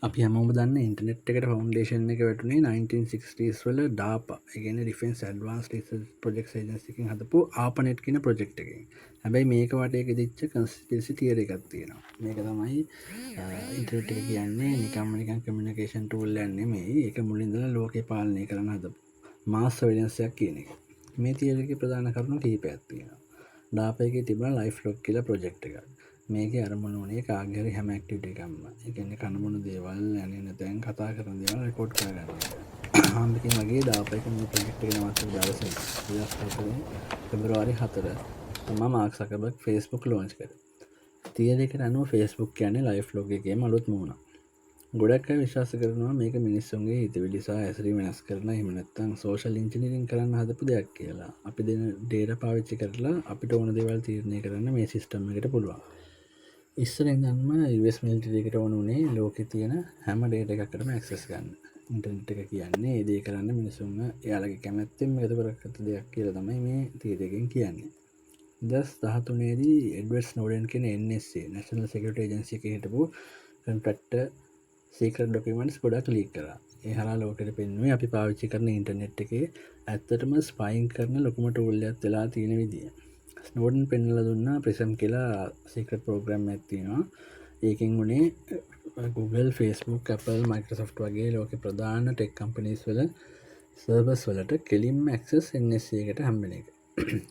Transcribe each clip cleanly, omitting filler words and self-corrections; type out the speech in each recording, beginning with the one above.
අපි හැමෝම දන්න ඉන්ටනෙට් එකට ෆවන්ඩේෂන් එක වැටුනේ 1960s වල ඩාපා එකන ඩිෆෙන්ස් ඇඩ්වාන්ස් ප්‍රජෙක්් ජන්සිකින් හදපු ආපනෙට් කියන ප්‍රජෙක්් එක හැබැයි මේක වටයක දිච්ච කන්ස්පිසි තියර එකක් තියෙනවා මේක තමයි ඉන්ටනෙට් එක කියන්නේ නිකම්මනිකන් කමියනිකේෂන් ටූල් යන්නේ මේ එක මුලින්දල ලෝක පාලනය කරන හද මාස් වෙනසයක් කියන එක මේ තියරක ප්‍රධාන කරුණු කීපයක් තියෙනවා ඩාපයක තිබන ලයිෆ් ලොක් කියල ප්‍රජෙක්් එකක් මේක අරමුණ වනේ කාගරි හැම ඇක්ටිවිට එකම්ම එකන්නේ කණමුණු දේවල් යන තැන් කතා කරන දේවල් රෙකෝඩ් කරගන්න හාමිකින් වගේ ඩාපයක මේ ප්‍රජෙක්්ක නවත්ත දවස පෙබරවාරි 4 තම මාක්සකබක් ෆෙස්බුක් ලෝංච් කර තියදෙකට අනුව ෆෙස්බුක් කියන්නේ ලයිෆ් ලොග එකේ මලුත් මුණ ගොඩක් විශ්වාස කරනවා මේක මිනිස්සුන්ගේ හිතවිලිසා ඇසරි වෙනස් කරන හිමනත්තන් සෝෂල් ඉංජිනිරින් කරන්න හදපු දෙයක් කියලා අපි දෙන ඩේට පාවිච්චි කරලා අපිට ඕන දෙවල් තීරණය කරන්න මේ සිිස්ටම් එකට පුළුවන් ඉස්සරදන්ම US මිල්ටරිකට ඕනුනේ ලෝක තියෙන හැම ඩේට එකකටම ඇක්සස් ගන්න ඉන්ටනෙට් එක කියන්නේ ඒදේ කරන්න මිනිසුන්න යාලගේ කැමැත්තෙන් එකතු කරගත දෙයක් කියල තමයි මේ තීරකින් කියන්නේ දස් 13ේදී එඩවර්ඩ් ස්නෝඩන් කෙන NSA නැශනල් සෙකට ජන්සි එක හිටපු කන්ට්‍රක්ට සේක ඩොකමන්ස් ගොඩක් ලීක් කර හලා ලෝකට පෙන්වේ අපි පාවිච්චි කරන ඉන්ටනෙට් එක ඇත්තටම ස්පයින් කරන ලොකුමට උල්ලත් වෙලා තියෙන විදිිය ස්නෝඩන් පෙන්නල දුන්න ප්‍රසම් කියලා සීකට පෝග්‍රම් ඇත්තිනවා ඒකින් වුණේ Google ෆස්බුක් Apple මයිකසොෆ්ට් වගේ ලෝක ප්‍රධාන ටෙක් කම්පනිස් වල සර්බස් වලට කෙලිම් ඇක්සස් එකට හම්බෙන එක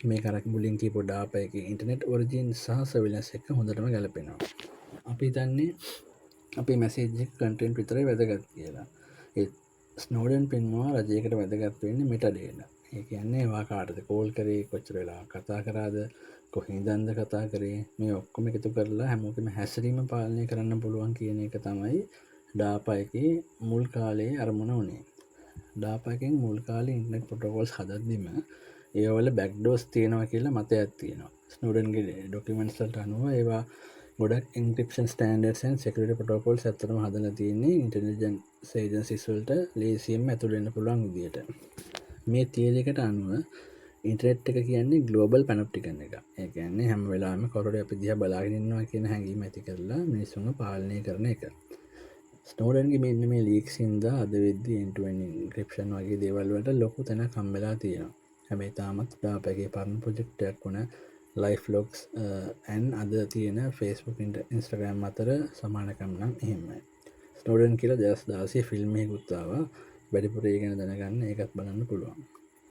මේ කරක් මුලින්කි පොඩාපයක ඉන්ටනෙට් ඔරිජින් සහ සවිලස් එක හොඳටම ගැලපෙනවා අපි දන්නේ අපි මැසේජ් කටෙන්ට් විතරයි වැදගත් කියලා ස්නෝඩන් පෙන්වා රජයකට වැදගත් වෙන්න මිටඩේන ඒ කියන්නේ වා කාටද කෝල් කරේ කොච්චර වෙලා කතා කරාද කොහිදන්ද කතා කරේ මේ ඔක්කොම එකතු කරලා හැමෝකම හැසිරීම පාලනය කරන්න පුළුවන් කියන එක තමයි ඩාපයක මුල් කාලයේ අරමුණ වනේ ඩාපයකින් මුල් කාලේ ඉන්ටනෙට් පොටෝකොල්ස් හදත්දීම ඒවල බැක්්ඩෝස් තියෙනවා කියලා මත ඇත්තියෙනවා ස්නෝඩන්ගේ ඩොකිමෙන්ට්සල්ට අනුව ඒවා ගොඩක් ඉන්ක්‍රපෂන් ස්ටන්ඩර්සන් සෙකට පොටෝකොල් ඇතරම හදල තියන්නේ ඉන්ටර්ජන් සේජන් සිස්වල්ට ලේසියම් ඇතුළෙන්න්න පුළුවන් විදියට මේ තියදකට අනුව ඉන්ට්‍රෙට් එක කියන්නේ ගලෝබල් පැනොප්ටිකන එක ඒකන්නේ හැම වෙලාම කොරට අපි දිහ බලාගෙනන්නවා කියන හැඟීම ඇති කරලා මිනිස්සුම පාලනය කරන එක ස්නෝඩන්ගේ මෙන්න මේ ලීක්සින්ද අද වෙද්දි එන්ටුවෙන් ක්‍රපෂන් වගේ දේවල්වට ලොකු තැන කම්බලා තියෙනවා හැබැයි තාමත් ඩාපගේ පරණ ප්‍රජෙක්්ටයක් වුණ ලයිෆ් ලොක්ස් ඇන් අද තියෙන ෆස්බුක් ඉන්ස්ට්‍රගෑම් අතර සමානකම් නම් එහෙමයි ස්නෝඩන් කියල දස් දාසේ ෆිල්ම්මය ගුත්තාව වැඩිපුරේ ගැන දැනගන්න ඒකත් බලන්න පුළුවන්